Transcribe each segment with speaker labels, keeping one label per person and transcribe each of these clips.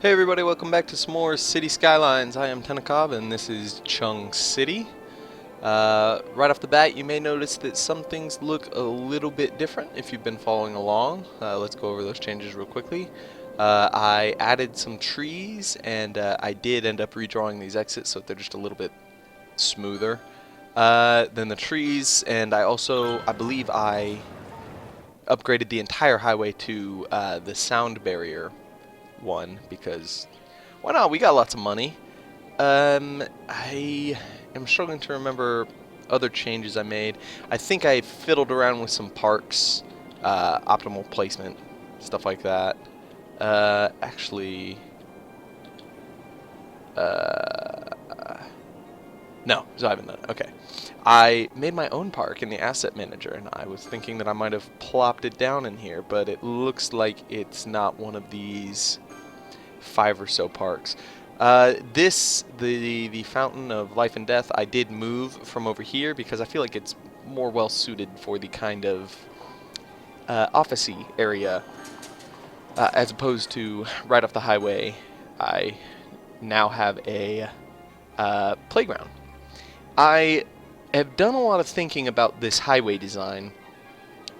Speaker 1: Hey everybody, welcome back to some more City Skylines. I am Tenikov and this is Cheng City. Right off the bat, you may notice that some things look a little bit different if you've been following along. Let's go over those changes real quickly. I added some trees and I did end up redrawing these exits so they're just a little bit smoother than the trees, and I believe I upgraded the entire highway to the sound barrier one because why not? We got lots of money. I am struggling to remember other changes I made. I think I fiddled around with some parks, optimal placement, stuff like that. Actually, no, so I haven't done it. Okay. I made my own park in the asset manager, and I was thinking that I might have plopped it down in here, but it looks like it's not one of these 5 or so parks. The Fountain of Life and Death, I did move from over here because I feel like it's more well suited for the kind of office-y area as opposed to right off the highway. I now have a playground. I have done a lot of thinking about this highway design,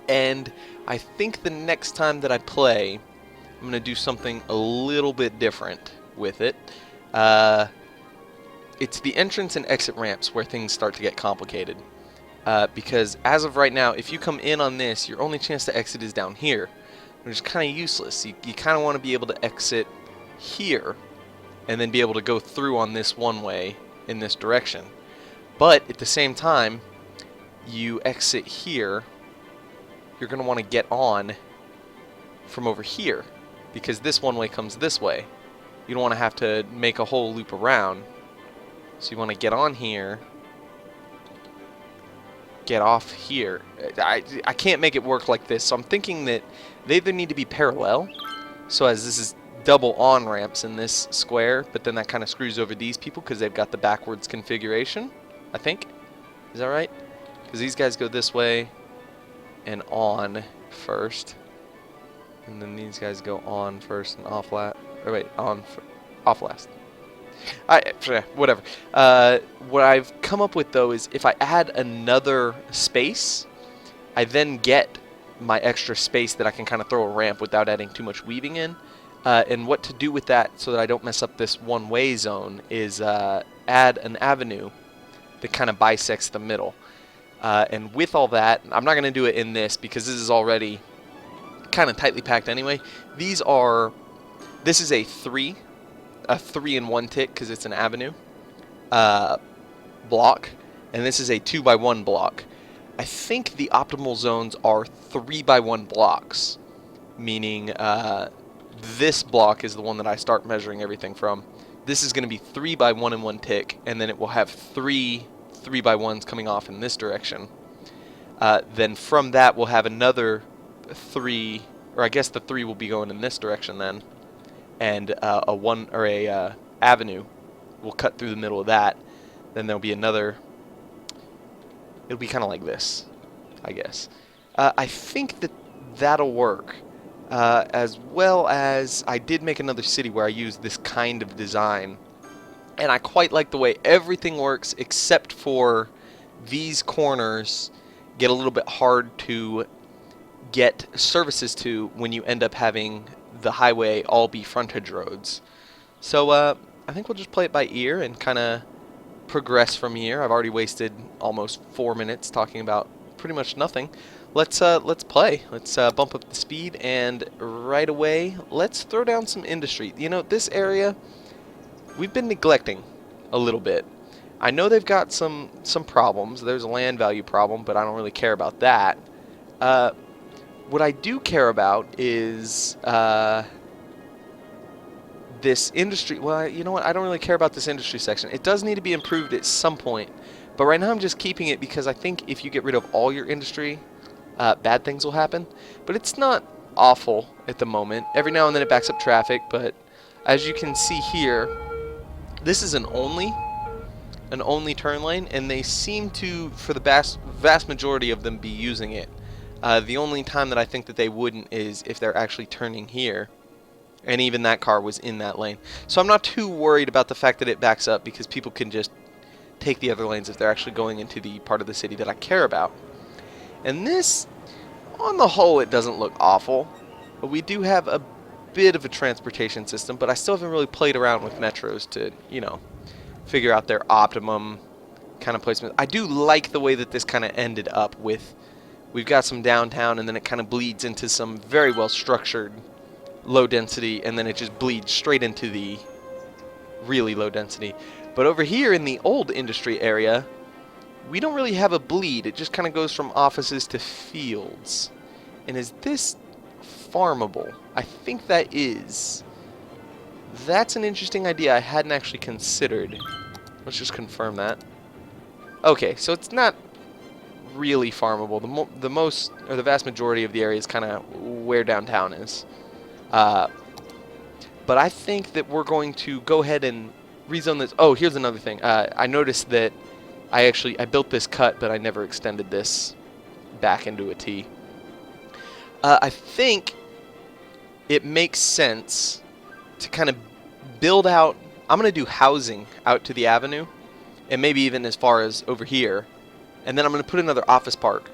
Speaker 1: and I think the next time that I play, I'm going to do something a little bit different with it. It's the entrance and exit ramps where things start to get complicated. Because as of right now, if you come in on this, your only chance to exit is down here, which is kind of useless. You kind of want to be able to exit here and then be able to go through on this one way in this direction. But at the same time, you exit here, you're going to want to get on from over here, because this one way comes this way. You don't want to have to make a whole loop around. So you want to get on here, get off here. I can't make it work like this, so I'm thinking that they either need to be parallel, so as this is double on ramps in this square, but then that kind of screws over these people because they've got the backwards configuration, I think. Is that right? Because these guys go this way and on first. And then these guys go on first and off last. Or wait, off last. Whatever. What I've come up with though is if I add another space, I then get my extra space that I can kind of throw a ramp without adding too much weaving in. And what to do with that so that I don't mess up this one-way zone is add an avenue that kind of bisects the middle. And with all that, I'm not going to do it in this because this is already kind of tightly packed anyway. This is a 3 in 1 tick because it's an avenue block, and this is a 2 by 1 block. I think the optimal zones are 3 by 1 blocks, meaning this block is the one that I start measuring everything from. This is going to be 3 by 1 in 1 tick, and then it will have 3 by 1s coming off in this direction. Then from that we'll have another 3, or I guess the 3 will be going in this direction then, and a avenue will cut through the middle of that. Then there'll be another. It'll be kind of like this, I guess. I think that that'll work. As well as I did make another city where I used this kind of design, and I quite like the way everything works except for these corners get a little bit hard to get services to when you end up having the highway all be frontage roads. So I think we'll just play it by ear and kind of progress from here. I've already wasted almost 4 minutes talking about pretty much nothing. Let's play. Let's bump up the speed, and right away let's throw down some industry. You know, this area we've been neglecting a little bit. I know they've got some problems. There's a land value problem, but I don't really care about that. What I do care about is this industry. Well, you know what? I don't really care about this industry section. It does need to be improved at some point, but right now I'm just keeping it because I think if you get rid of all your industry, bad things will happen. But it's not awful at the moment. Every now and then it backs up traffic, but as you can see here, this is an only turn lane, and they seem to, for the vast majority of them, be using it. The only time that I think that they wouldn't is if they're actually turning here And even that car was in that lane. So I'm not too worried about the fact that it backs up, because people can just take the other lanes if they're actually going into the part of the city that I care about. And this, on the whole, it doesn't look awful. But we do have a bit of a transportation system, but I still haven't really played around with metros to, you know, figure out their optimum kind of placement. I do like the way that this kind of ended up with, we've got some downtown, and then it kind of bleeds into some very well structured low density, and then it just bleeds straight into the really low density. But over here in the old industry area, we don't really have a bleed. It just kind of goes from offices to fields. And is this farmable? I think that is. That's an interesting idea I hadn't actually considered. Let's just confirm that. Okay, so it's not really farmable. The vast majority of the area is kind of where downtown is. But I think that we're going to go ahead and rezone this. Oh, here's another thing. I noticed that I built this cut, but I never extended this back into a T. I think it makes sense to kind of build out. I'm going to do housing out to the avenue, and maybe even as far as over here. And then I'm going to put another office park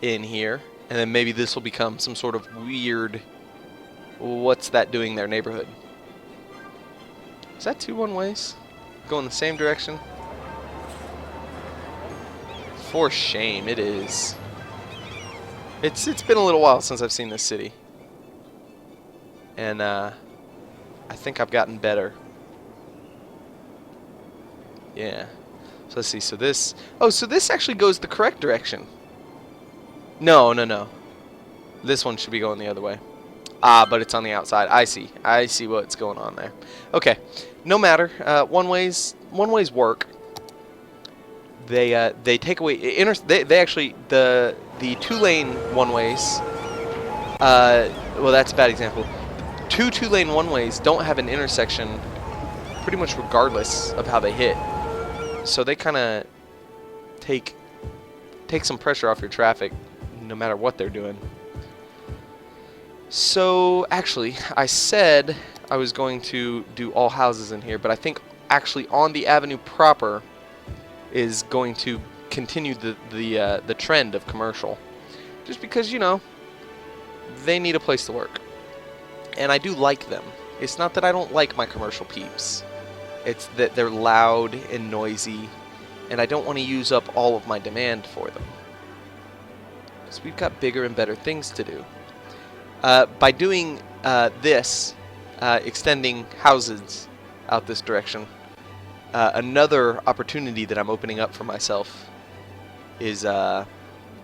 Speaker 1: in here, and then maybe this will become some sort of weird, what's that doing there neighborhood. Is that two one-ways? Going the same direction? For shame, it is. It's been a little while since I've seen this city. And I think I've gotten better. Yeah. So let's see. So this... Oh, so this actually goes the correct direction. No. This one should be going the other way. Ah, but it's on the outside. I see. I see what's going on there. Okay. No matter. One-ways work. They take away... They actually... The two-lane one-ways... well, that's a bad example. Two-lane one-ways don't have an intersection pretty much regardless of how they hit. So they kind of take some pressure off your traffic no matter what they're doing. So actually, I said I was going to do all houses in here, but I think actually on the avenue proper is going to continue the trend of commercial, just because, you know, they need a place to work, and I do like them. It's not that I don't like my commercial peeps. It's that they're loud and noisy, and I don't want to use up all of my demand for them. Because we've got bigger and better things to do. By doing this, extending houses out this direction, another opportunity that I'm opening up for myself is... oh,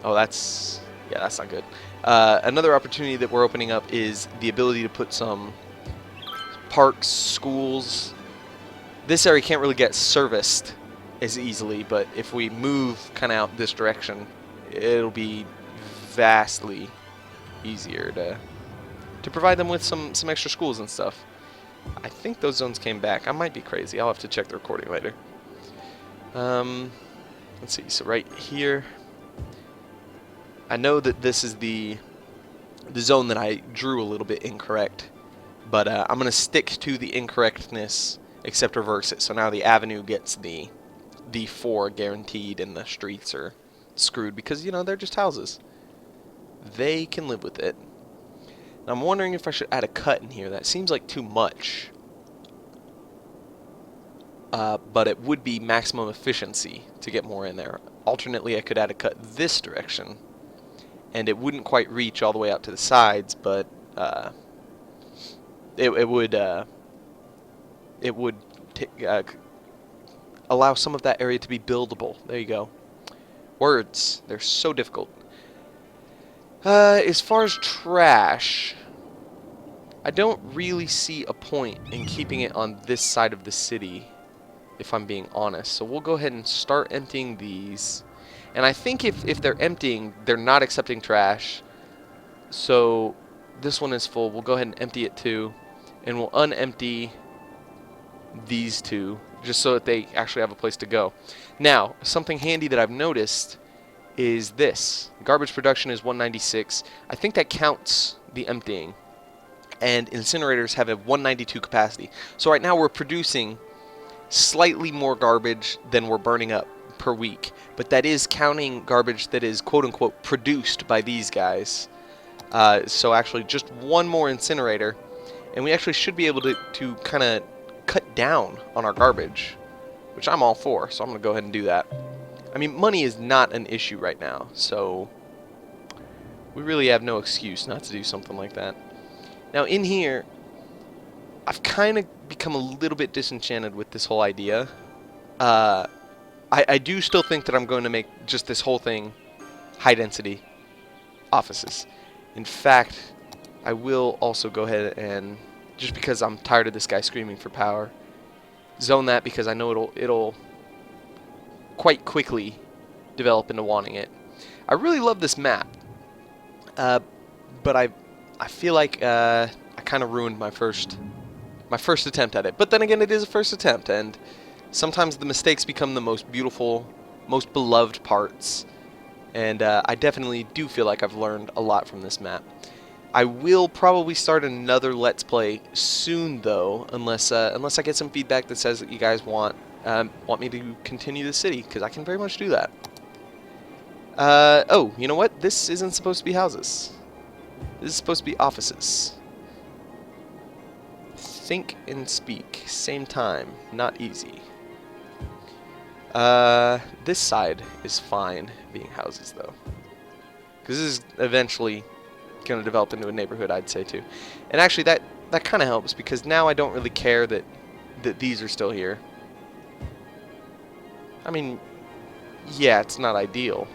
Speaker 1: that's... Yeah, that's not good. Another opportunity that we're opening up is the ability to put some parks, schools... This area can't really get serviced as easily, but if we move kind of out this direction, it'll be vastly easier to provide them with some extra schools and stuff. I think those zones came back. I might be crazy. I'll have to check the recording later. Let's see. So right here, I know that this is the zone that I drew a little bit incorrect, but I'm going to stick to the incorrectness except reverse it. So now the avenue gets the 4 guaranteed, and the streets are screwed because, you know, they're just houses. They can live with it. And I'm wondering if I should add a cut in here. That seems like too much. But it would be maximum efficiency to get more in there. Alternately, I could add a cut this direction, and it wouldn't quite reach all the way out to the sides, but it would allow some of that area to be buildable. There you go. Words. They're so difficult. As far as trash, I don't really see a point in keeping it on this side of the city, if I'm being honest. So we'll go ahead and start emptying these. And I think if they're emptying, they're not accepting trash. So this one is full. We'll go ahead and empty it too. And we'll unempty these two, just so that they actually have a place to go. Now, something handy that I've noticed is this. Garbage production is 196. I think that counts the emptying. and incinerators have a 192 capacity. So right now we're producing slightly more garbage than we're burning up per week, but that is counting garbage that is quote-unquote produced by these guys. So actually just one more incinerator, and we actually should be able to kind of cut down on our garbage, which I'm all for, so I'm going to go ahead and do that. I mean, money is not an issue right now, so we really have no excuse not to do something like that. Now in here, I've kind of become a little bit disenchanted with this whole idea. I do still think that I'm going to make just this whole thing high-density offices. In fact, I will also go ahead and, just because I'm tired of this guy screaming for power, zone that, because I know it'll quite quickly develop into wanting it. I really love this map, but I feel like I kind of ruined my first attempt at it. But then again, it is a first attempt, and sometimes the mistakes become the most beautiful, most beloved parts. And I definitely do feel like I've learned a lot from this map. I will probably start another Let's Play soon, though, unless I get some feedback that says that you guys want me to continue the city, because I can very much do that. Oh, you know what? This isn't supposed to be houses. This is supposed to be offices. Think and speak, same time, not easy. This side is fine being houses, though, because this is eventually going to develop into a neighborhood, I'd say, too. And actually, that kind of helps, because now I don't really care that these are still here. I mean, yeah, it's not ideal.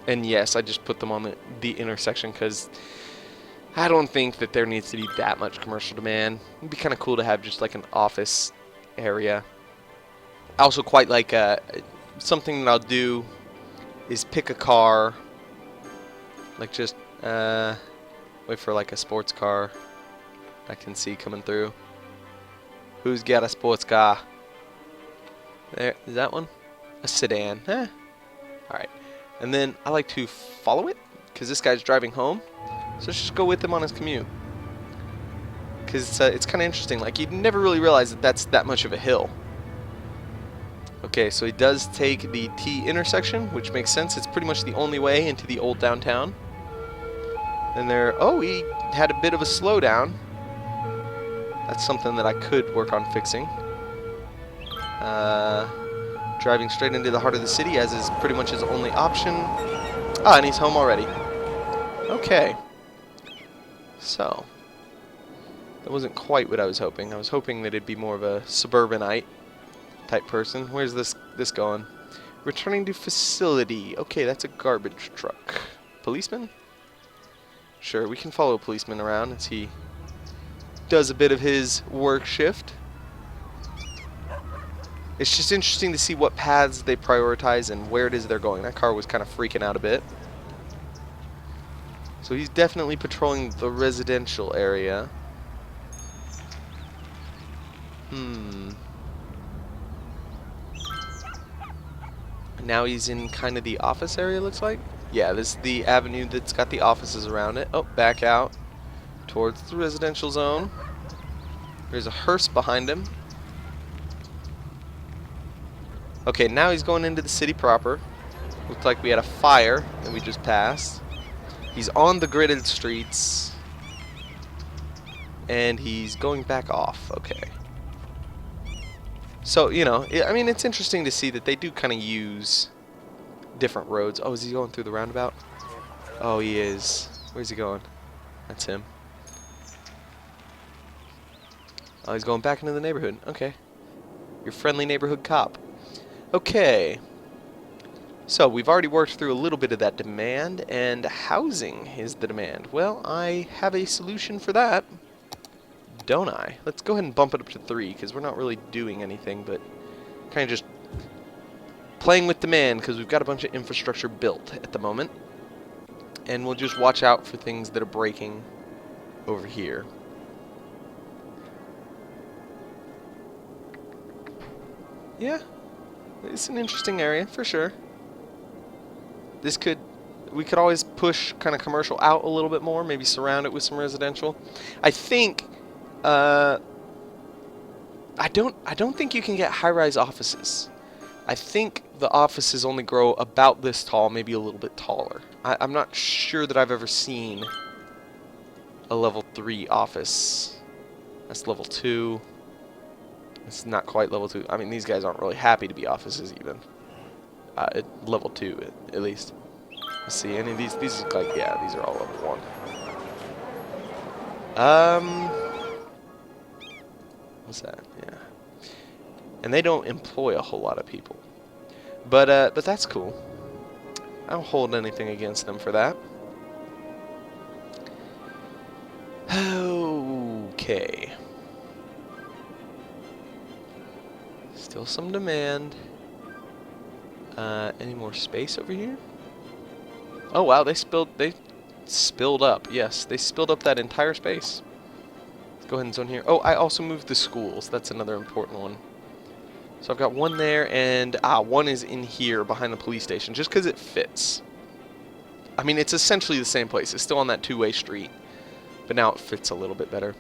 Speaker 1: And yes, I just put them on the intersection, because I don't think that there needs to be that much commercial demand. It'd be kind of cool to have just like an office area. I also quite like something that I'll do is pick a car, like just wait for like a sports car I can see coming through. Who's got a sports car? There, is that one? A sedan. Alright. And then I like to follow it, because this guy's driving home. So let's just go with him on his commute. Because it's kind of interesting. Like, you'd never really realize that that's that much of a hill. Okay, so he does take the T intersection, which makes sense. It's pretty much the only way into the old downtown. And there... Oh, he had a bit of a slowdown. That's something that I could work on fixing. Driving straight into the heart of the city, as is pretty much his only option. Ah, and he's home already. Okay. So, that wasn't quite what I was hoping. I was hoping that it'd be more of a suburbanite type person. Where's this going? Returning to facility. Okay, that's a garbage truck. Policeman? Sure, we can follow a policeman around as he does a bit of his work shift. It's just interesting to see what paths they prioritize and where it is they're going. That car was kind of freaking out a bit. So he's definitely patrolling the residential area. Now he's in kind of the office area, looks like. Yeah, this is the avenue that's got the offices around it. Oh, back out towards the residential zone. There's a hearse behind him. Okay, now he's going into the city proper. Looked like we had a fire that we just passed. He's on the gridded streets. And he's going back off. Okay. So, you know, I mean, it's interesting to see that they do kind of use different roads. Oh, is he going through the roundabout? Oh, he is. Where's he going? That's him. Oh, he's going back into the neighborhood. Okay. Your friendly neighborhood cop. Okay. So, we've already worked through a little bit of that demand, and housing is the demand. Well, I have a solution for that, don't I? Let's go ahead and bump it up to 3, because we're not really doing anything, but kind of just playing with demand, because we've got a bunch of infrastructure built at the moment. And we'll just watch out for things that are breaking over here. Yeah, it's an interesting area, for sure. This could... we could always push kind of commercial out a little bit more, maybe surround it with some residential. I think I don't think you can get high-rise offices. I think the offices only grow about this tall, maybe a little bit taller. I'm not sure that I've ever seen a level 3 office. That's level 2. It's not quite level 2. I mean, these guys aren't really happy to be offices even. At level 2 at least. Let's see, any of these look like, yeah, these are all level 1. What's that? Yeah. And they don't employ a whole lot of people. But that's cool. I don't hold anything against them for that. Okay. Still some demand. Any more space over here? Oh wow, they spilled up. Yes, they spilled up that entire space. Let's go ahead and zone here. Oh, I also moved the schools. That's another important one. So I've got one there, and one is in here behind the police station, just because it fits. I mean, it's essentially the same place. It's still on that two-way street, but now it fits a little bit better.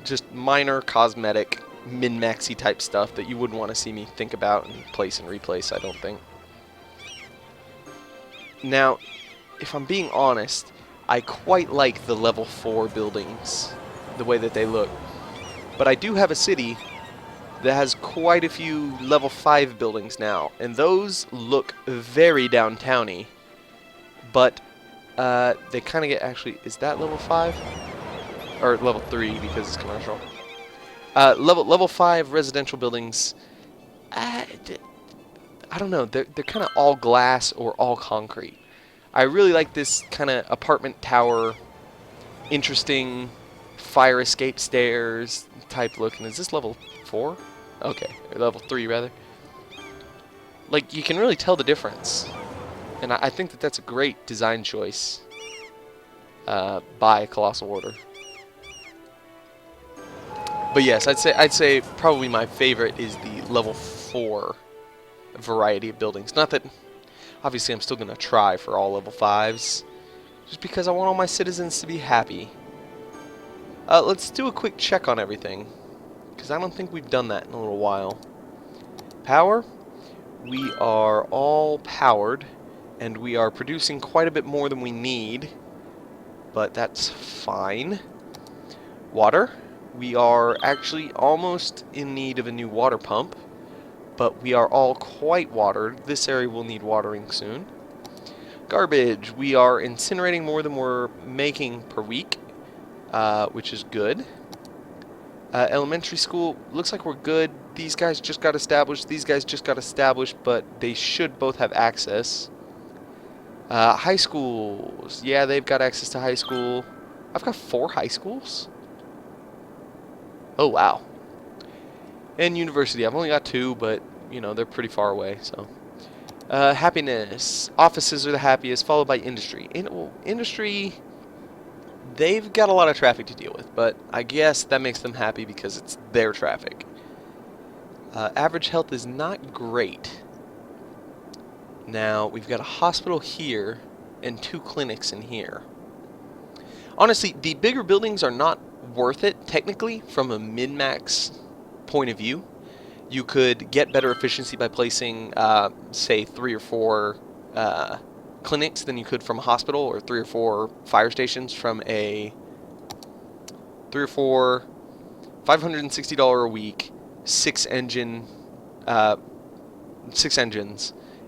Speaker 1: Just minor cosmetic, min-maxy type stuff that you wouldn't want to see me think about and place and replace, I don't think. Now, if I'm being honest, I quite like the level 4 buildings, the way that they look. But I do have a city that has quite a few level 5 buildings now, and those look very downtowny. But they kind of get, actually, is that level 5? Or level 3 because it's commercial. Level 5 residential buildings, I don't know, they're kind of all glass or all concrete. I really like this kind of apartment tower, interesting fire escape stairs type look. And is this level 4? Okay, or level 3 rather. Like, you can really tell the difference. And I think that that's a great design choice by Colossal Order. But yes, I'd say probably my favorite is the level 4 variety of buildings. Not that, obviously I'm still going to try for all level 5s, just because I want all my citizens to be happy. Let's do a quick check on everything, because I don't think we've done that in a little while. Power, we are all powered, and we are producing quite a bit more than we need, but that's fine. Water. We are actually almost in need of a new water pump, but we are all quite watered. This area will need watering soon. Garbage. We are incinerating more than we're making per week, which is good. Elementary school, looks like we're good. These guys just got established. These guys just got established, but they should both have access. High schools. Yeah, they've got access to high school. I've got 4 high schools. Oh, wow. And university. I've only got 2, but, you know, they're pretty far away, so. Happiness. Offices are the happiest, followed by industry. Industry, they've got a lot of traffic to deal with, but I guess that makes them happy because it's their traffic. Average health is not great. Now, we've got a hospital here and 2 clinics in here. Honestly, the bigger buildings are not worth it, technically, from a min-max point of view. You could get better efficiency by placing, say, 3 or 4 clinics than you could from a hospital, or 3 or 4 fire stations from a 3 or 4 $560 a week 6 engines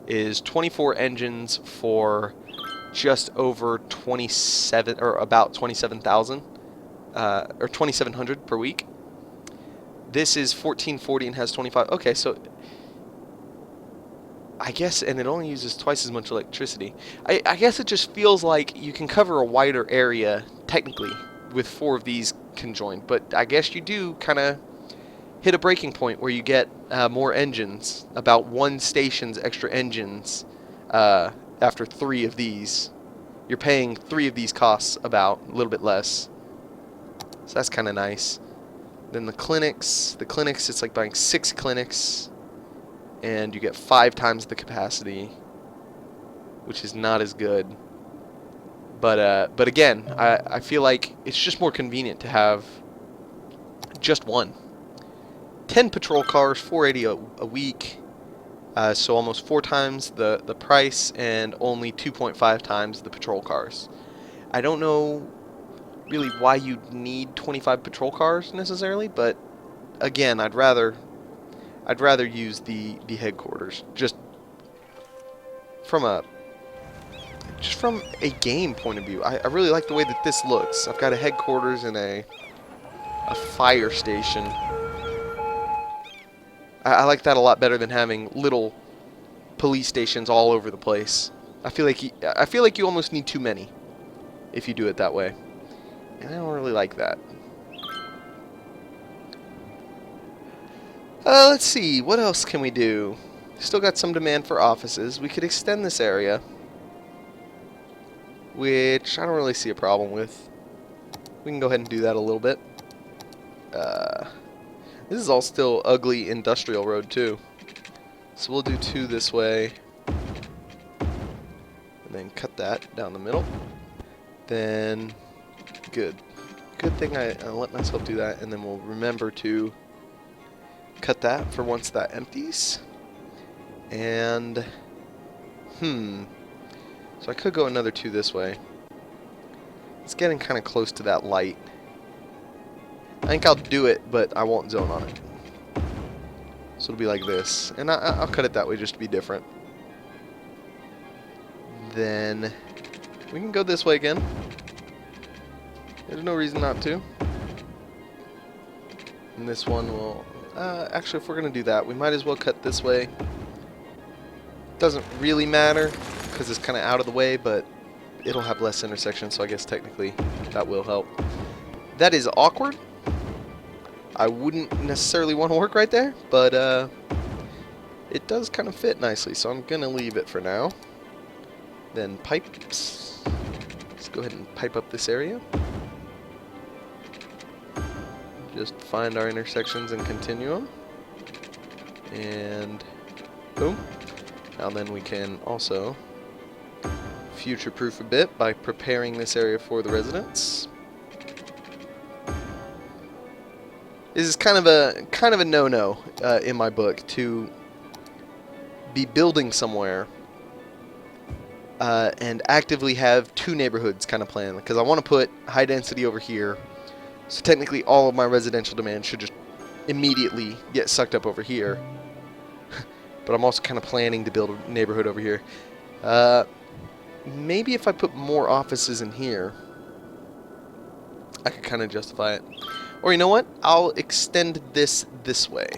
Speaker 1: is 24 engines for just over 27 or about 27,000 or 2,700 per week. This is 1440 and has 25. Okay, so I guess, and it only uses twice as much electricity. I guess it just feels like you can cover a wider area technically with 4 of these conjoined, but I guess you do kind of hit a breaking point where you get more engines, about 1 station's extra engines after 3 of these. You're paying 3 of these costs about a little bit less. So that's kind of nice. Then the clinics, it's like buying 6 clinics, and you get 5 times the capacity. which is not as good. But again, I feel like it's just more convenient to have just one. 10 patrol cars, 480 a week, so almost 4 times the price and only 2.5 times the patrol cars. I don't know really why you'd need 25 patrol cars necessarily, but again, I'd rather use the headquarters just from a game point of view. I really like the way that this looks. I've got a headquarters and a fire station. I like that a lot better than having little police stations all over the place. I feel like you almost need too many if you do it that way, and I don't really like that. Let's see, what else can we do? Still got some demand for offices. We could extend this area, which I don't really see a problem with. We can go ahead and do that a little bit. This is all still ugly industrial road too. So we'll do 2 this way. And then cut that down the middle. Then, good. Good thing I let myself do that, and then we'll remember to cut that for once that empties. And, so I could go another 2 this way. It's getting kind of close to that light. I think I'll do it, but I won't zone on it. So it'll be like this. And I'll cut it that way just to be different. Then we can go this way again. There's no reason not to. And this one will... actually, if we're going to do that, we might as well cut this way. Doesn't really matter, because it's kind of out of the way, but it'll have less intersections, so I guess technically that will help. That is awkward. I wouldn't necessarily want to work right there, but it does kind of fit nicely, so I'm going to leave it for now. Then pipes. Let's go ahead and pipe up this area. Just find our intersections and continue them. And boom. Now then we can also future-proof a bit by preparing this area for the residents. This is kind of a no-no in my book, to be building somewhere and actively have 2 neighborhoods kind of planned, because I want to put high density over here, so technically all of my residential demand should just immediately get sucked up over here. But I'm also kind of planning to build a neighborhood over here. Maybe if I put more offices in here, I could kind of justify it. Or you know what? I'll extend this way.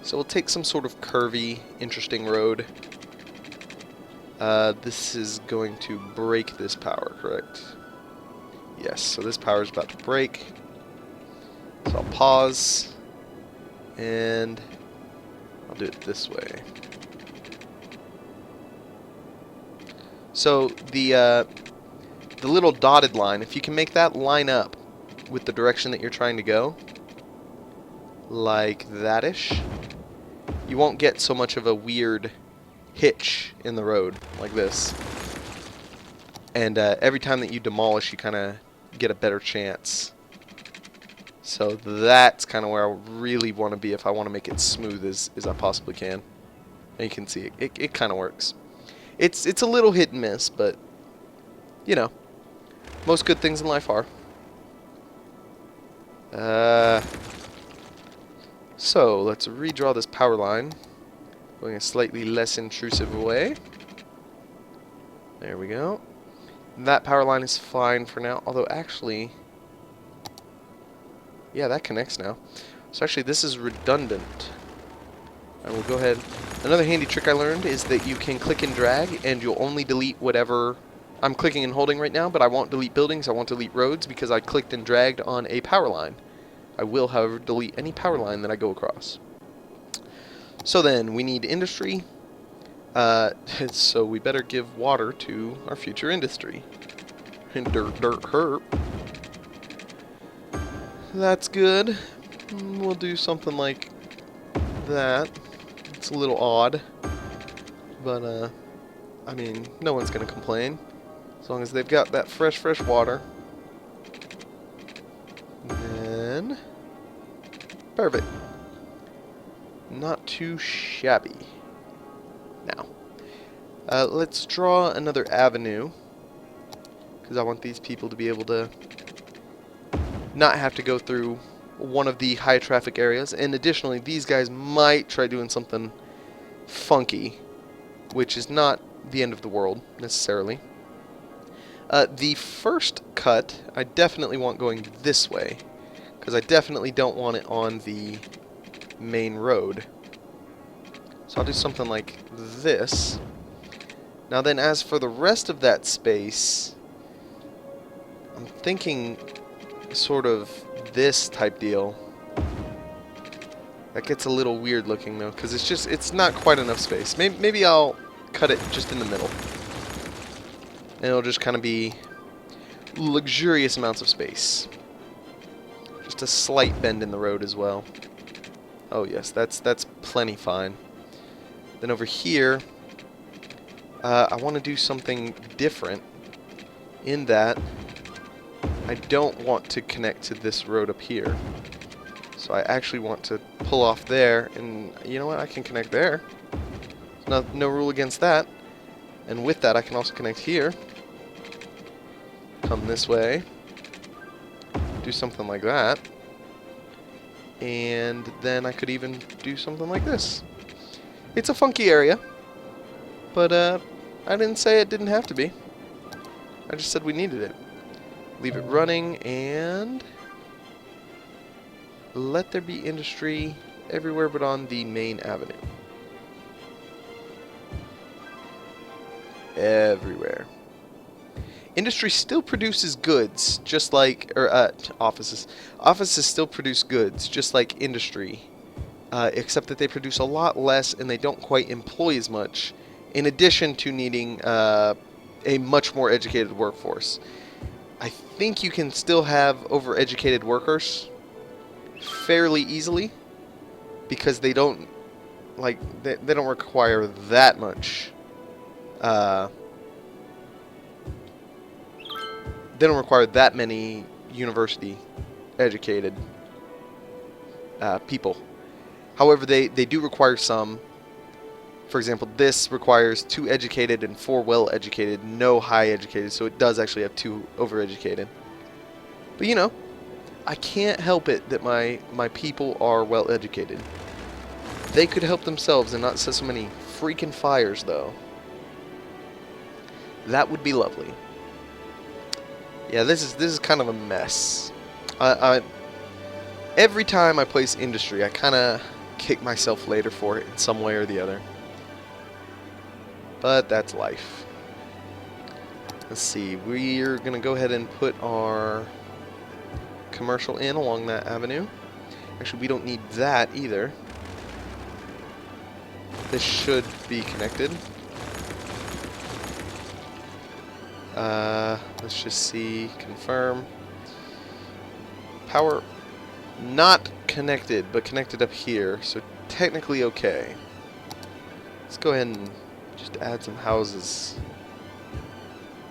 Speaker 1: So we'll take some sort of curvy, interesting road. This is going to break this power, correct? Yes, so this power is about to break. So I'll pause. And I'll do it this way. So the little dotted line, if you can make that line up with the direction that you're trying to go, like that-ish, you won't get so much of a weird hitch in the road like this. And every time that you demolish, you kind of get a better chance. So that's kind of where I really want to be if I want to make it smooth as I possibly can. And you can see it kind of works. It's a little hit and miss, but you know, most good things in life are. So let's redraw this power line, going a slightly less intrusive way. There we go. That power line is fine for now, although actually, yeah, that connects now. So actually this is redundant. I will go ahead. Another handy trick I learned is that you can click and drag and you'll only delete whatever I'm clicking and holding right now, but I won't delete buildings, I won't delete roads because I clicked and dragged on a power line. I will, however, delete any power line that I go across. So then, we need industry. So we better give water to our future industry. And dirt, herp. That's good. We'll do something like that. It's a little odd, but I mean, no one's going to complain. As long as they've got that fresh water. Then... perfect. Not too shabby. Now, let's draw another avenue. Because I want these people to be able to not have to go through one of the high traffic areas. And additionally, these guys might try doing something funky, which is not the end of the world, necessarily. The first cut, I definitely want going this way, because I definitely don't want it on the main road. So I'll do something like this. Now then, as for the rest of that space, I'm thinking sort of this type deal. That gets a little weird looking though, because it's not quite enough space. Maybe I'll cut it just in the middle. And it'll just kind of be luxurious amounts of space. Just a slight bend in the road as well. Oh yes, that's plenty fine. Then over here, I want to do something different in that I don't want to connect to this road up here. So I actually want to pull off there, and you know what, I can connect there. No rule against that. And with that, I can also connect here. Come this way. Do something like that. And then I could even do something like this. It's a funky area, but I didn't say it didn't have to be. I just said we needed it. Leave it running and let there be industry everywhere but on the main avenue. Everywhere. Industry still produces goods, just like, offices. Offices still produce goods, just like industry, except that they produce a lot less and they don't quite employ as much, in addition to needing a much more educated workforce. I think you can still have overeducated workers fairly easily, because they don't, like, they don't require that much, they don't require that many university educated people. However, they do require some. For example, this requires 2 educated and 4 well-educated, no high-educated, so it does actually have 2 overeducated. But you know, I can't help it that my people are well-educated. They could help themselves and not set so many freaking fires, though. That would be lovely. Yeah, this is kind of a mess. Every time I place industry, I kind of kick myself later for it in some way or the other. But that's life. Let's see, we're going to go ahead and put our commercial in along that avenue. Actually, we don't need that either. This should be connected. Let's just see, confirm. Power not connected, but connected up here, so technically okay. Let's go ahead and just add some houses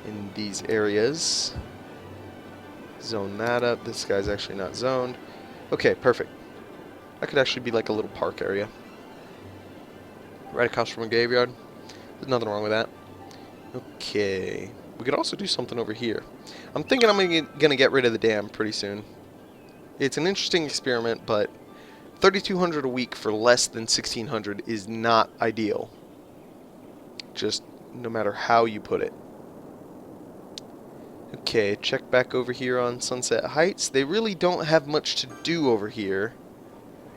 Speaker 1: in these areas. Zone that up. This guy's actually not zoned. Okay, perfect. That could actually be like a little park area. Right across from a graveyard. There's nothing wrong with that. Okay. We could also do something over here. I'm thinking I'm gonna get rid of the dam pretty soon. It's an interesting experiment, but 3,200 a week for less than 1,600 is not ideal. Just no matter how you put it. Okay, check back over here on Sunset Heights. They really don't have much to do over here.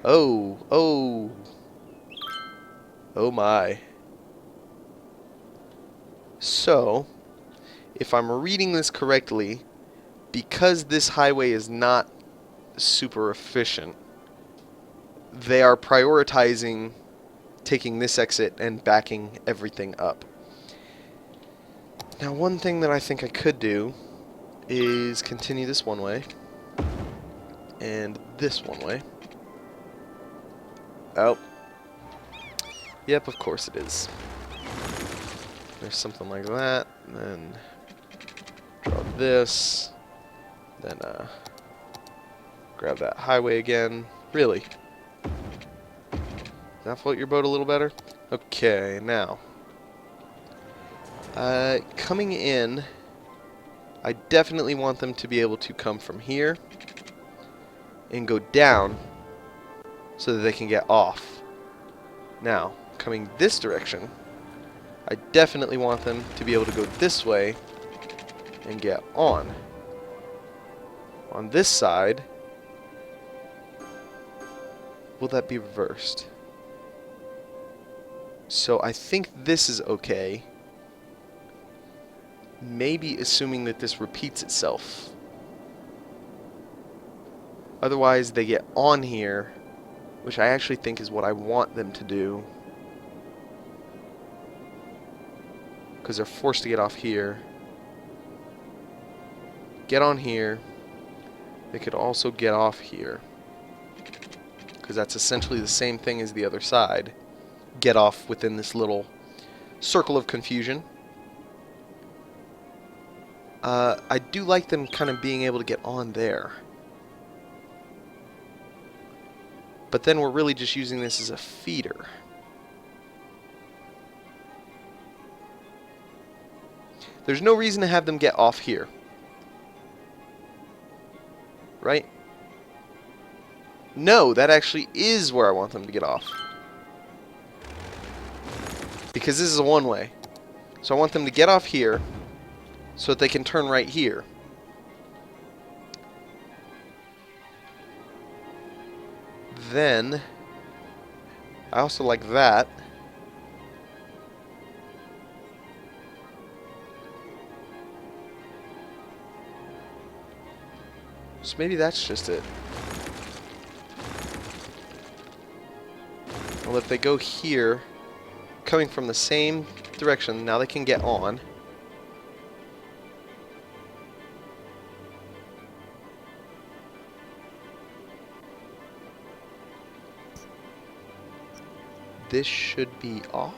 Speaker 1: Oh my. So, if I'm reading this correctly, because this highway is not super efficient, they are prioritizing taking this exit and backing everything up. Now, one thing that I think I could do is continue this one way and this one way. Oh. Yep, of course it is. There's something like that, and then draw this, then grab that highway again. Really? Does that float your boat a little better? Okay, now. Coming in, I definitely want them to be able to come from here and go down so that they can get off. Now, coming this direction, I definitely want them to be able to go this way and get on. On this side, will that be reversed? So I think this is okay. Maybe assuming that this repeats itself. Otherwise, they get on here, which I actually think is what I want them to do. Because they're forced to get off here. Get on here. They could also get off here. Because that's essentially the same thing as the other side. Get off within this little circle of confusion. I do like them kind of being able to get on there. But then we're really just using this as a feeder. There's no reason to have them get off here. Right? No, that actually is where I want them to get off. Because this is a one-way. So I want them to get off here so that they can turn right here. Then, I also like that. So maybe that's just it. Well, if they go here, coming from the same direction, now they can get on. This should be off.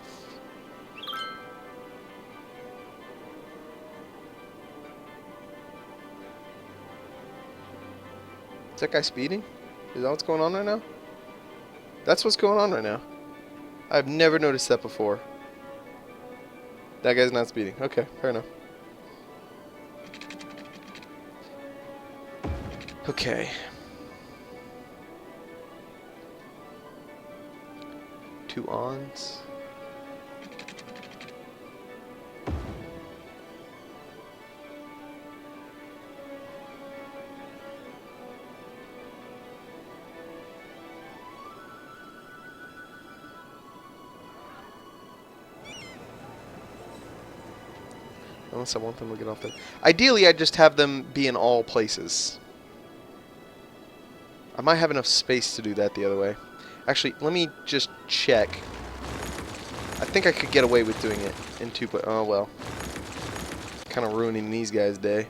Speaker 1: Is that guy speeding? Is that what's going on right now? That's what's going on right now. I've never noticed that before. That guy's not speeding. Okay, fair enough. Okay. Two ons. Unless I want them to get off there. Ideally, I'd just have them be in all places. I might have enough space to do that the other way. Actually, let me just check. I think I could get away with doing it in two places. Oh, well. Kind of ruining these guys' day.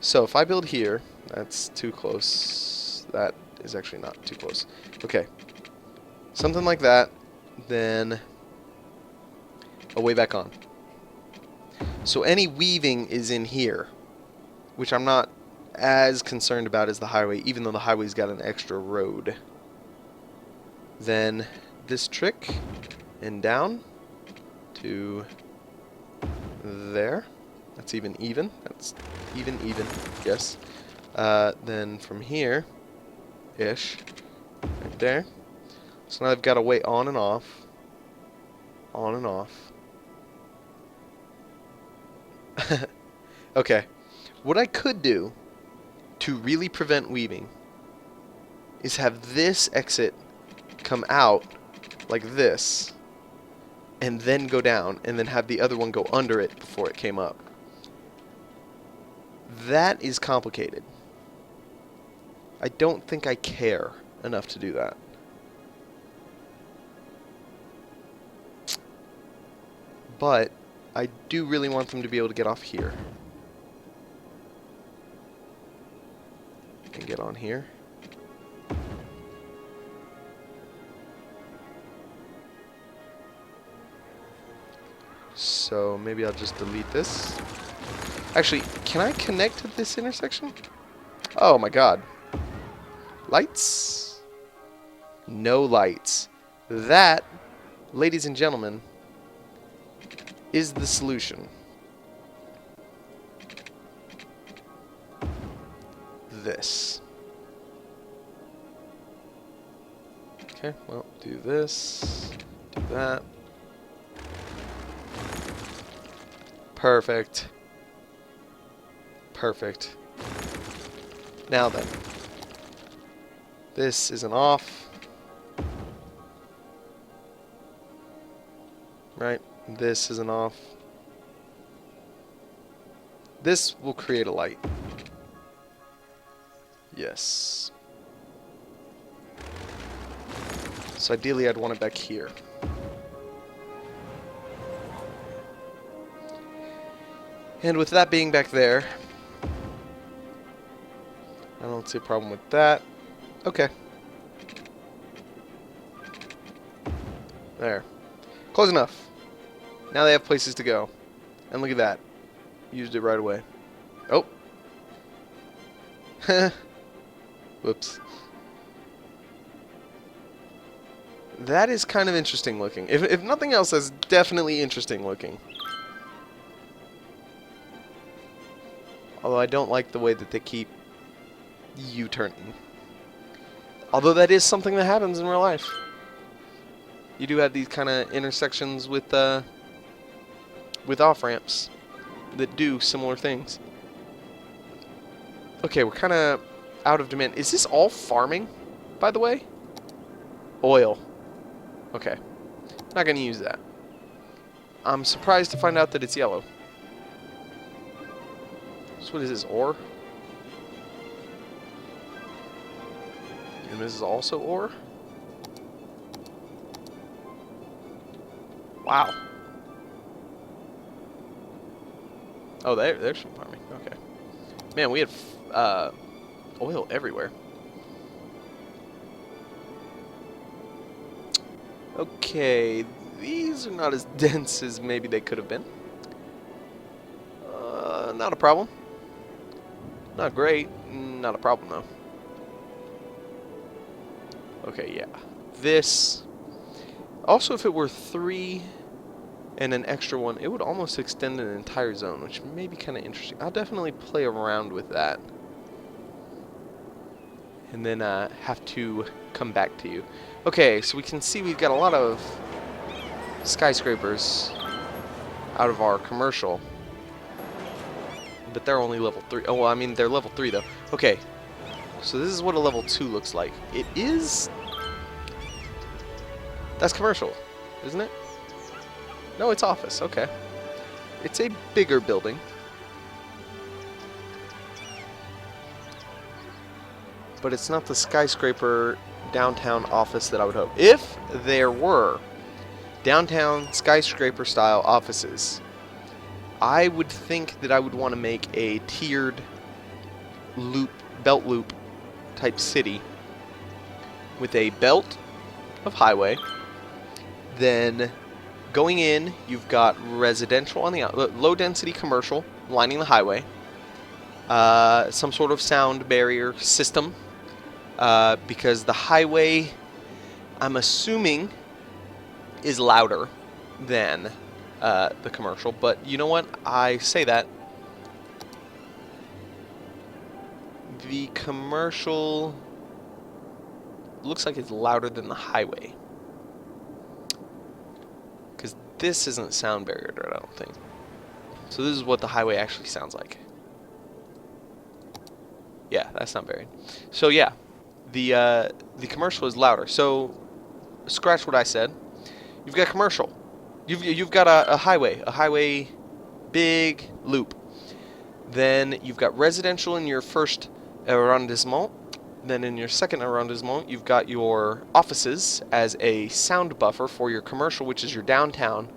Speaker 1: So, if I build here, that's too close. That is actually not too close. Okay. Something like that. Then, a way back on. So any weaving is in here, which I'm not as concerned about as the highway, even though the highway's got an extra road. Then this trick, and down to there. That's even. That's even, yes. Then from here-ish, right there. So now I've got a way on and off, on and off. Okay, what I could do to really prevent weaving is have this exit come out like this and then go down and then have the other one go under it before it came up. That is complicated. I don't think I care enough to do that. But I do really want them to be able to get off here. And get on here. So So maybe I'll just delete this. Actually, can I connect to this intersection? Oh my god. Lights? No lights. That, ladies and gentlemen, is the solution. This. Okay, well, do this, do that. Perfect. Perfect. Now then. This isn't off. Right? This isn't off. This will create a light. Yes. So ideally I'd want it back here. And with that being back there, I don't see a problem with that. Okay. There. Close enough. Now they have places to go. And look at that. Used it right away. Oh. Whoops. That is kind of interesting looking. If nothing else, that's definitely interesting looking. Although I don't like the way that they keep U-turning. Although that is something that happens in real life. You do have these kind of intersections with off-ramps that do similar things. Okay, we're kind of out of demand. Is this all farming, by the way? Oil. Okay. Not going to use that. I'm surprised to find out that it's yellow. So what is this, ore? And this is also ore? Wow. Oh, there's some farming. Okay. Man, we had oil everywhere. Okay, these are not as dense as maybe they could have been. Not a problem. Not great. Not a problem, though. Okay, yeah. This... Also, if it were 3 and an extra one, it would almost extend an entire zone, which may be kind of interesting. I'll definitely play around with that. And then have to come back to you. Okay, so we can see we've got a lot of skyscrapers out of our commercial. But they're only level 3. Oh, well, I mean, they're level 3, though. Okay, so this is what a level 2 looks like. It is... That's commercial, isn't it? No, it's office. Okay. It's a bigger building. But it's not the skyscraper downtown office that I would hope. If there were downtown skyscraper style offices, I would think that I would want to make a tiered loop, belt loop type city with a belt of highway. Then going in, you've got residential on the low density commercial lining the highway. Some sort of sound barrier system. Because the highway, I'm assuming, is louder than the commercial. But you know what? I say that. The commercial looks like it's louder than the highway. Because this isn't sound barriered, I don't think. So this is what the highway actually sounds like. Yeah, that's not buried. So yeah. The commercial is louder. So scratch what I said. You've got commercial. You've got a highway big loop. Then you've got residential in your first arrondissement. Then in your second arrondissement, you've got your offices as a sound buffer for your commercial, which is your downtown,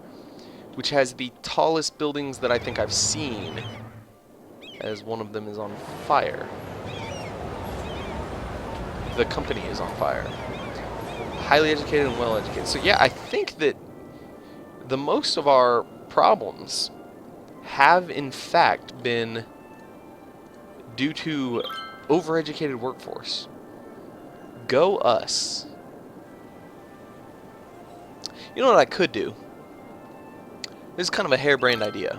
Speaker 1: which has the tallest buildings that I think I've seen, as one of them is on fire. The company is on fire. Highly educated and well educated. So yeah, I think that the most of our problems have in fact been due to overeducated workforce. Go us. You know what I could do? This is kind of a harebrained idea,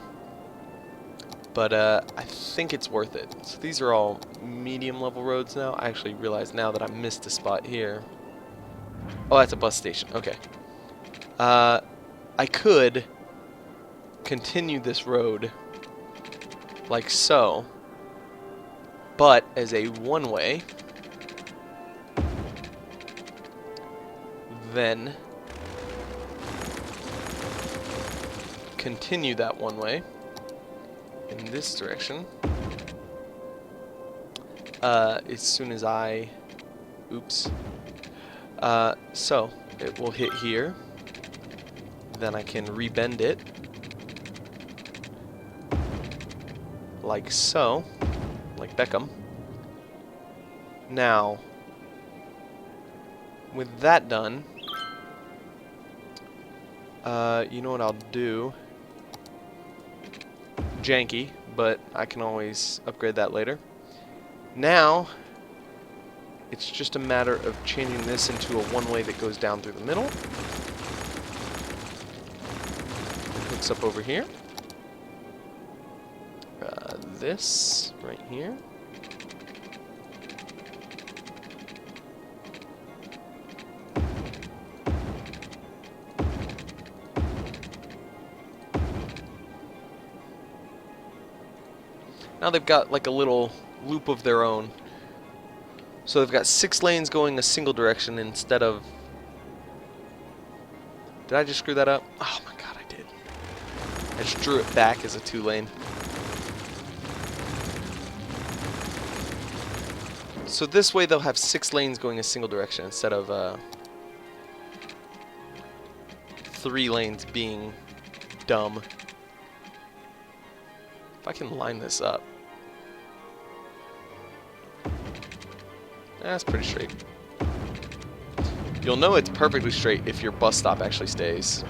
Speaker 1: but I think it's worth it. So these are all medium level roads now. I actually realize now that I missed a spot here. Oh, that's a bus station. Okay. I could continue this road like so, but as a one-way, then continue that one-way in this direction as soon as I... Oops. So, it will hit here. Then I can rebend it. Like so. Like Beckham. Now, with that done, you know what I'll do? Janky, but I can always upgrade that later. Now, it's just a matter of changing this into a one-way that goes down through the middle. It hooks up over here. This right here. Now they've got like a little loop of their own. So they've got 6 lanes going a single direction instead of... Did I just screw that up? Oh my god, I did. I just drew it back as a 2-lane. So this way they'll have 6 lanes going a single direction instead of 3 lanes being dumb. If I can line this up. That's pretty straight. You'll know it's perfectly straight if your bus stop actually stays.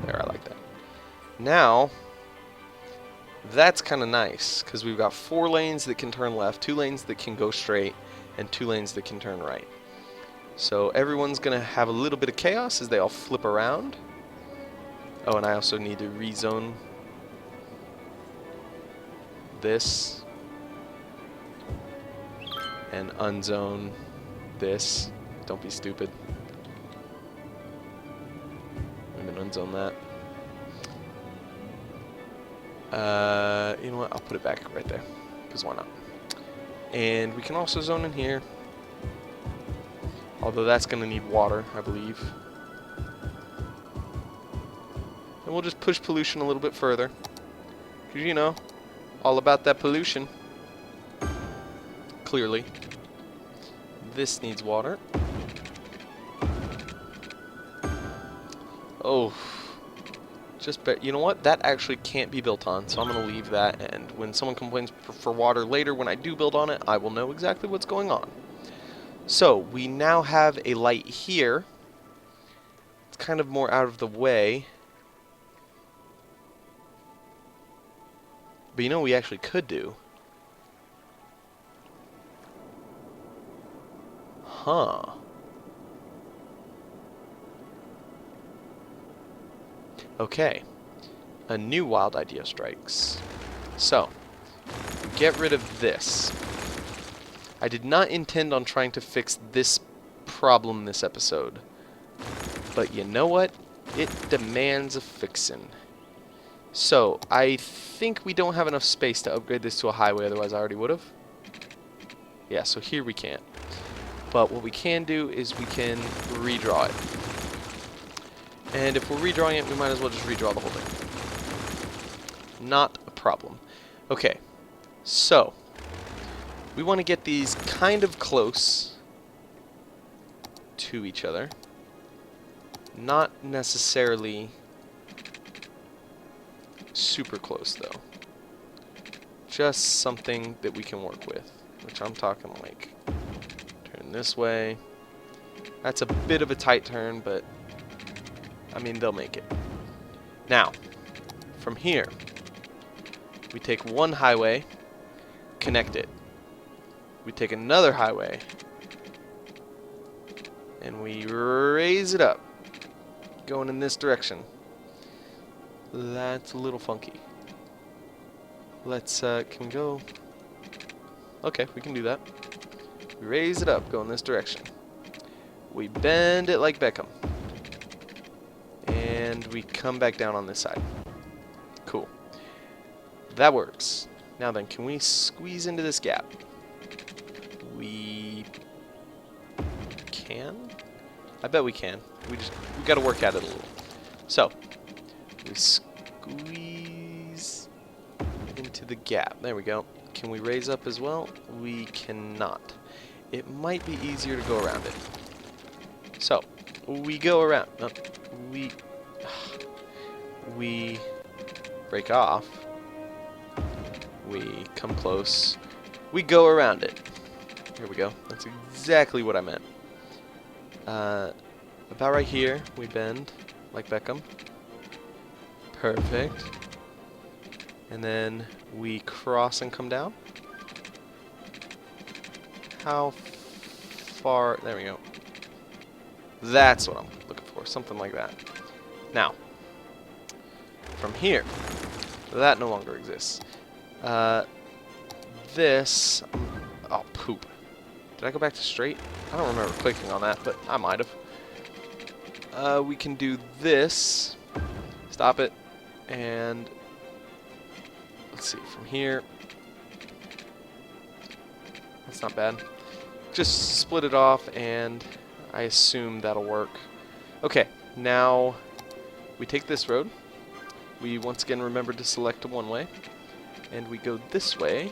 Speaker 1: There, I like that. Now, that's kind of nice, because we've got 4 lanes that can turn left, 2 lanes that can go straight, and 2 lanes that can turn right. So everyone's going to have a little bit of chaos as they all flip around. Oh, and I also need to rezone this and unzone this. Don't be stupid. I'm going to unzone that. You know what? I'll put it back right there, because why not? And we can also zone in here. Although that's going to need water, I believe. And we'll just push pollution a little bit further. Because, you know, all about that pollution. Clearly. This needs water. Oh. You know what? That actually can't be built on, so I'm going to leave that. And when someone complains for water later, when I do build on it, I will know exactly what's going on. So, we now have a light here. It's kind of more out of the way. But you know what we actually could do? Huh. Okay. A new wild idea strikes. So, get rid of this. I did not intend on trying to fix this problem this episode. But you know what? It demands a fixin'. So, I think we don't have enough space to upgrade this to a highway, otherwise I already would have. Yeah, so here we can't. But what we can do is we can redraw it. And if we're redrawing it, we might as well just redraw the whole thing. Not a problem. Okay, so we want to get these kind of close to each other. Not necessarily super close, though. Just something that we can work with, which I'm talking like turn turn this way. That's a bit of a tight turn, but I mean, they'll make it. Now, from here, we take one highway, connect it. We take another highway, and we raise it up, going in this direction. That's a little funky. Let's, can we go? Okay, we can do that. We raise it up, go in this direction. We bend it like Beckham. And we come back down on this side. Cool. That works. Now then, can we squeeze into this gap? We can? I bet we can. We got to work at it a little. So, we squeeze into the gap. There we go. Can we raise up as well? We cannot. It might be easier to go around it. So, we go around. We break off. We come close. We go around it. Here we go. That's exactly what I meant. About right here, we bend like Beckham. Perfect. And then we cross and come down. How far? There we go. That's what I'm looking for. Something like that. Now, from here, that no longer exists. This... Oh, poop. Did I go back to straight? I don't remember clicking on that, but I might have. We can do this. Stop it. And... let's see, from here... That's not bad. Just split it off, and I assume that'll work. Okay, now we take this road. We once again remember to select a one-way. And we go this way.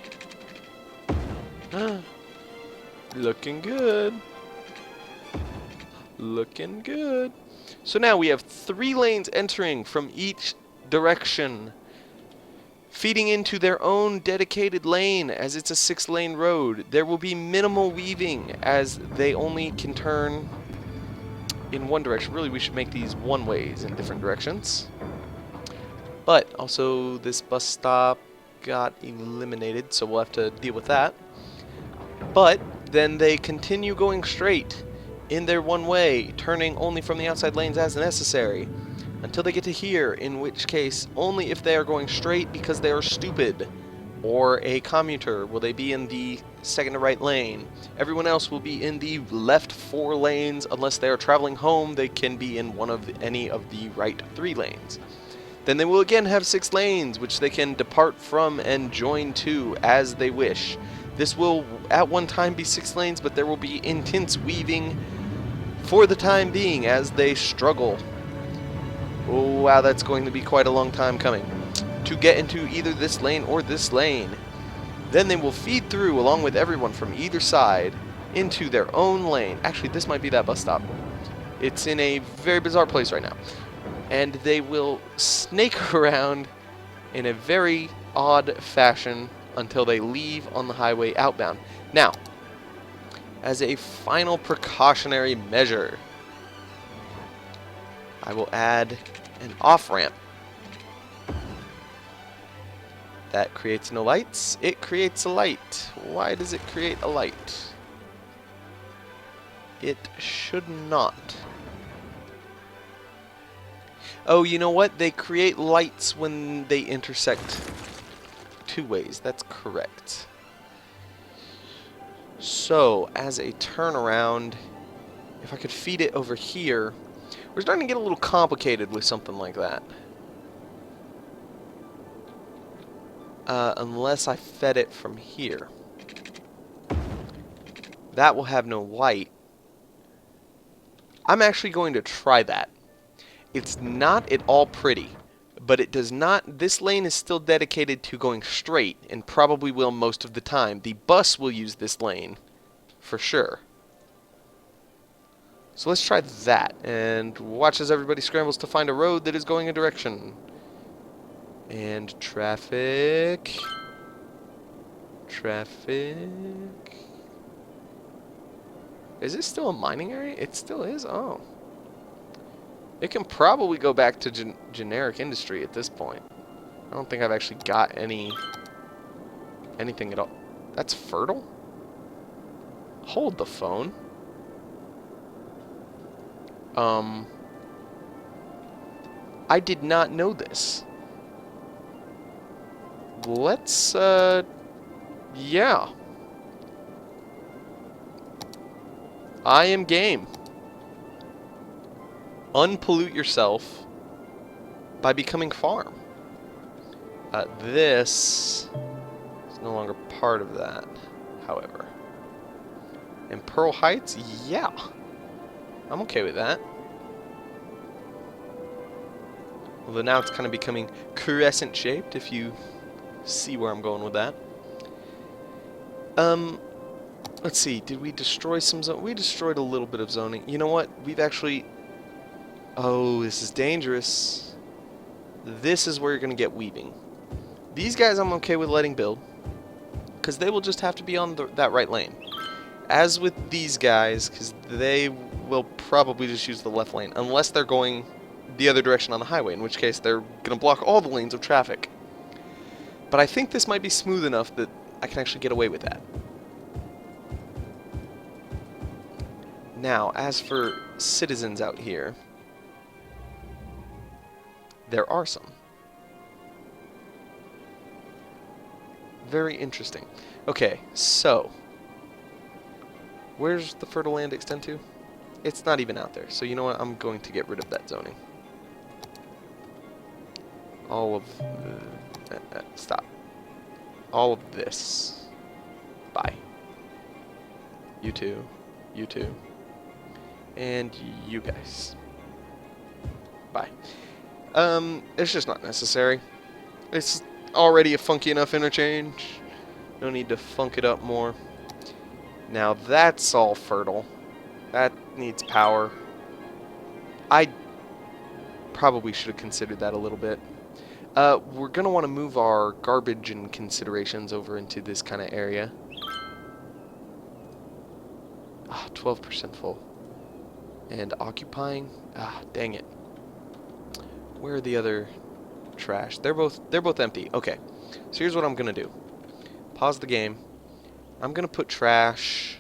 Speaker 1: Looking good. Looking good. So now we have 3 lanes entering from each direction, feeding into their own dedicated lane as it's a 6-lane road. There will be minimal weaving as they only can turn in one direction. Really, we should make these one-ways in different directions. But also, this bus stop got eliminated, so we'll have to deal with that. But then they continue going straight in their one way, turning only from the outside lanes as necessary, until they get to here, in which case, only if they are going straight because they are stupid, or a commuter, will they be in the second to right lane. Everyone else will be in the left 4 lanes. Unless they are traveling home, they can be in one of any of the right 3 lanes. Then they will again have 6 lanes, which they can depart from and join to as they wish. This will at one time be 6 lanes, but there will be intense weaving for the time being as they struggle. Oh wow, that's going to be quite a long time coming to get into either this lane or this lane. Then they will feed through along with everyone from either side into their own lane. Actually, this might be that bus stop. It's in a very bizarre place right now. And they will snake around in a very odd fashion until they leave on the highway outbound. Now, as a final precautionary measure, I will add an off-ramp. That creates no lights. It creates a light. Why does it create a light? It should not. Oh, you know what? They create lights when they intersect 2 ways. That's correct. So, as a turnaround, if I could feed it over here, we're starting to get a little complicated with something like that. Unless I fed it from here. That will have no light. I'm actually going to try that. It's not at all pretty, but it does not... This lane is still dedicated to going straight, and probably will most of the time. The bus will use this lane, for sure. So let's try that, and watch as everybody scrambles to find a road that is going a direction. And traffic... Traffic... Is this still a mining area? It still is? Oh. It can probably go back to generic industry at this point. I don't think I've actually got anything at all. That's fertile? Hold the phone. I did not know this. Let's, yeah. I am game. Unpollute yourself by becoming farm. This is no longer part of that, however. And Pearl Heights, yeah. I'm okay with that. Although now it's kind of becoming crescent shaped, if you see where I'm going with that. Let's see, did we destroy some zone? We destroyed a little bit of zoning. You know what? We've actually... Oh, this is dangerous. This is where you're going to get weaving. These guys I'm okay with letting build, because they will just have to be on that right lane. As with these guys, because they will probably just use the left lane, unless they're going the other direction on the highway, in which case they're going to block all the lanes of traffic. But I think this might be smooth enough that I can actually get away with that. Now, as for citizens out here, there are some. Very interesting. Okay, so where's the fertile land extend to? It's not even out there. So you know what? I'm going to get rid of that zoning. All of stop. All of this. Bye. You two. You two. And you guys. Bye. It's just not necessary. It's already a funky enough interchange. No need to funk it up more. Now that's all fertile. That needs power. I probably should have considered that a little bit. We're going to want to move our garbage and considerations over into this kind of area. 12% full. And occupying? Dang it. Where are the other trash? They're both empty. Okay. So here's what I'm going to do. Pause the game. I'm going to put trash.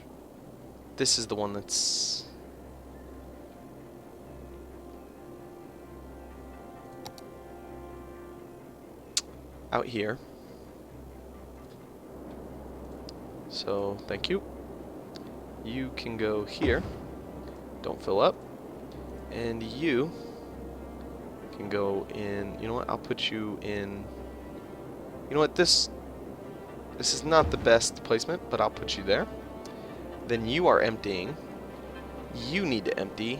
Speaker 1: This is the one that's... out here. So, thank you. You can go here. Don't fill up. And you can go in... You know what? I'll put you in... You know what? This is not the best placement, but I'll put you there. Then you are emptying. You need to empty.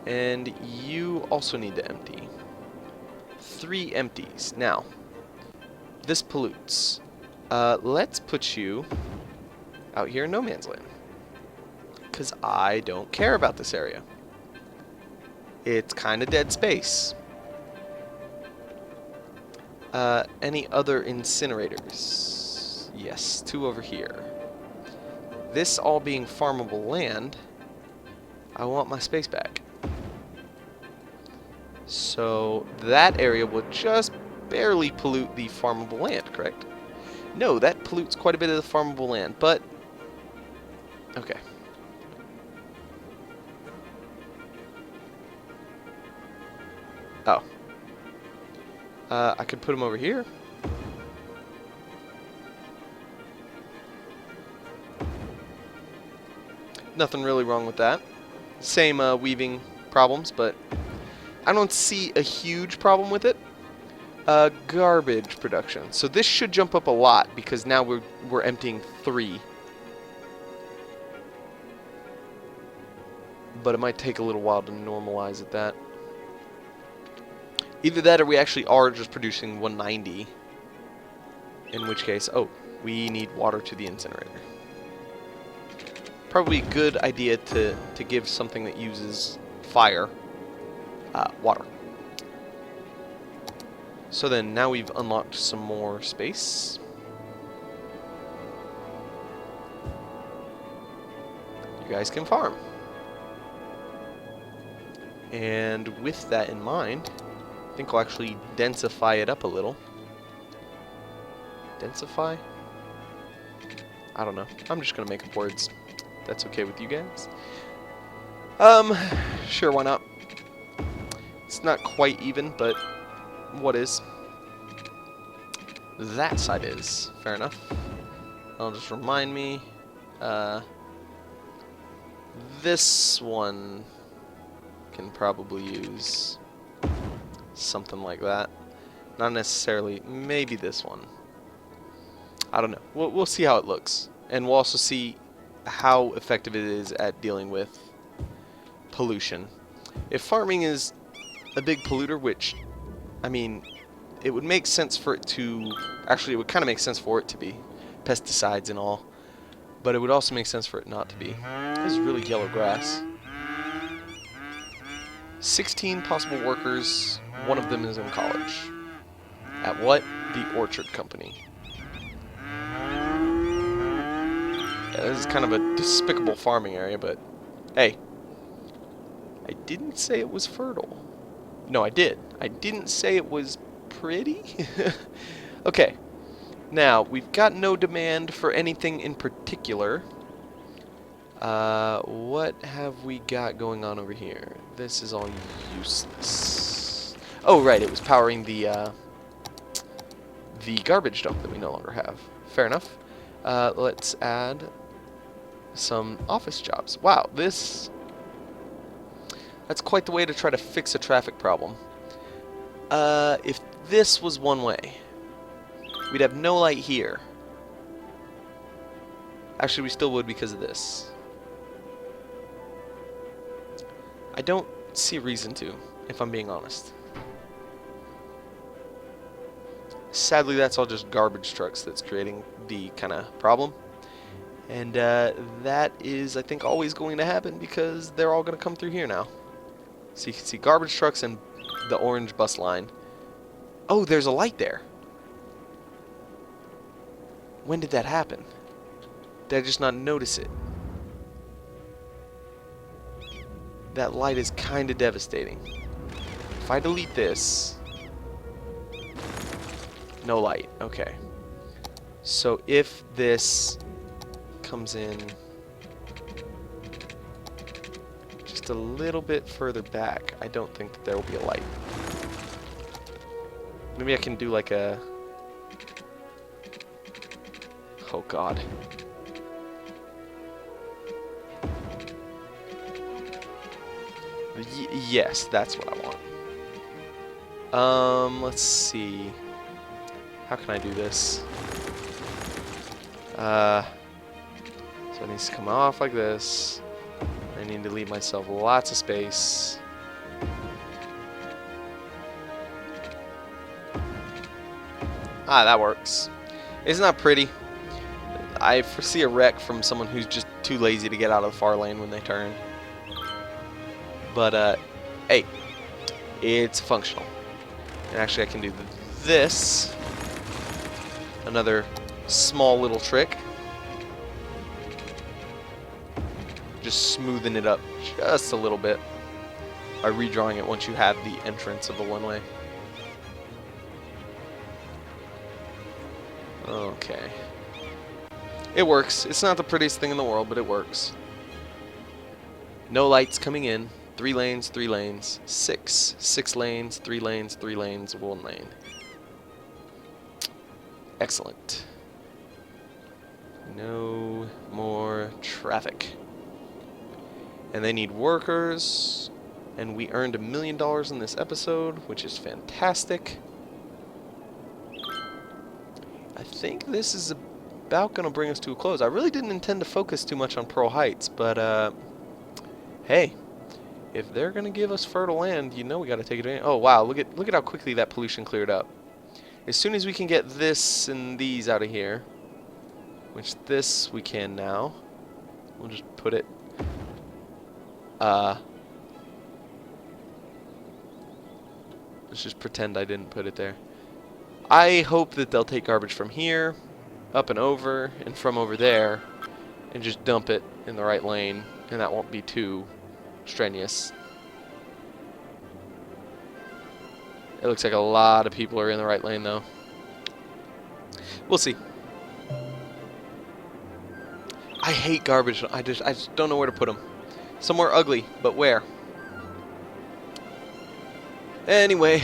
Speaker 1: And you also need to empty. 3 empties. Now, this pollutes. Let's put you out here in no man's land. Because I don't care about this area. It's kind of dead space. Any other incinerators? Yes, 2 over here. This all being farmable land, I want my space back. So that area will just barely pollute the farmable land, correct? No, that pollutes quite a bit of the farmable land, but... Okay. Oh. I could put them over here. Nothing really wrong with that. Same weaving problems, but I don't see a huge problem with it. Garbage production. So this should jump up a lot because now we're emptying 3. But it might take a little while to normalize at that. Either that or we actually are just producing 190. In which case, oh, we need water to the incinerator. Probably a good idea to give something that uses fire water. So then, now we've unlocked some more space. You're guys can farm. And with that in mind, I think I'll actually densify it up a little. Densify? I don't know. I'm just gonna make up words. That's okay with you guys. Sure, why not? It's not quite even, but what is? That side is. Fair enough. I'll just remind me. This one can probably use something like that. Not necessarily. Maybe this one. I don't know. We'll see how it looks. And we'll also see how effective it is at dealing with pollution. If farming is a big polluter, which, I mean, it would make sense for it to... Actually, it would kind of make sense for it to be. Pesticides and all. But it would also make sense for it not to be. This is really yellow grass. 16 possible workers. One of them is in college. At what? The Orchard Company. Yeah, this is kind of a despicable farming area, but hey. I didn't say it was fertile. No, I did. I didn't say it was pretty. Okay. Now, we've got no demand for anything in particular. What have we got going on over here? This is all useless. Oh, right, it was powering the garbage dump that we no longer have. Fair enough. Let's add some office jobs. Wow, that's quite the way to try to fix a traffic problem. If this was one way, we'd have no light here. Actually, we still would because of this. I don't see a reason to, if I'm being honest. Sadly, that's all just garbage trucks that's creating the kind of problem. And that is, I think, always going to happen because they're all going to come through here now. So you can see garbage trucks and the orange bus line. Oh, there's a light there. When did that happen? Did I just not notice it? That light is kind of devastating. If I delete this... No light. Okay. So if this comes in just a little bit further back, I don't think that there will be a light. Maybe I can do like a... Oh god. Yes, that's what I want. Let's see. How can I do this? So it needs to come off like this. I need to leave myself lots of space. Ah, that works. Isn't that pretty? I foresee a wreck from someone who's just too lazy to get out of the far lane when they turn. But, hey, it's functional. And actually I can do this. Another small little trick. Just smoothing it up just a little bit by redrawing it once you have the entrance of the one-way. Okay. It works. It's not the prettiest thing in the world, but it works. No lights coming in. 3 lanes, 3 lanes. 6. 6 lanes, 3 lanes, 3 lanes, 1 lane. Excellent. No more traffic. And they need workers. And we earned $1 million in this episode, which is fantastic. I think this is about going to bring us to a close. I really didn't intend to focus too much on Pearl Heights, but hey, if they're going to give us fertile land, you know we got to take advantage. Oh wow, look at how quickly that pollution cleared up. As soon as we can get this and these out of here, which this we can now, we'll just put it let's just pretend I didn't put it there. I hope that they'll take garbage from here, up and over, and from over there, and just dump it in the right lane, And that won't be too strenuous. It looks like a lot of people are in the right lane, though. We'll see. I hate garbage. I just don't know where to put them. Somewhere ugly, but where? Anyway,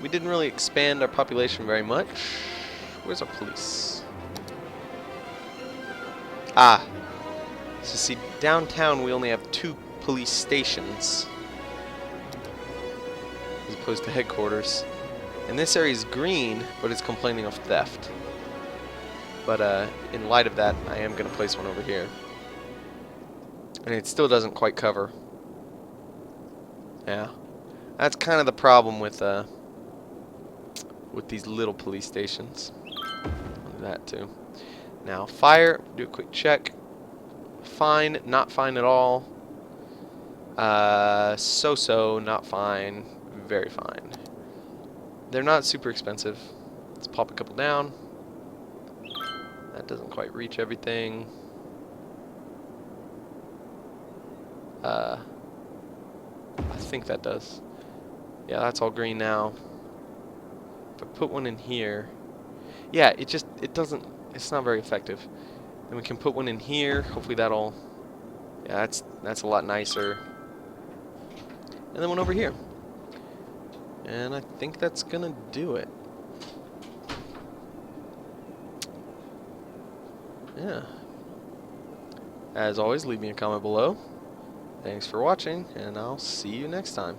Speaker 1: we didn't really expand our population very much. Where's our police? Ah. So see, downtown we only have 2 police stations, as opposed to headquarters. And this area is green, but it's complaining of theft. But in light of that, I am going to place one over here. And it still doesn't quite cover. Yeah. That's kind of the problem with these little police stations. I'll do that too. Now, fire, do a quick check. Fine, not fine at all. So-so, not fine, very fine. They're not super expensive. Let's pop a couple down. That doesn't quite reach everything. I think that does. Yeah, that's all green now. If I put one in here, yeah, it doesn't, it's not very effective. Then we can put one in here. Hopefully that'll, yeah, that's a lot nicer. And then one over here. And I think that's gonna do it. Yeah. As always, leave me a comment below. Thanks for watching, and I'll see you next time.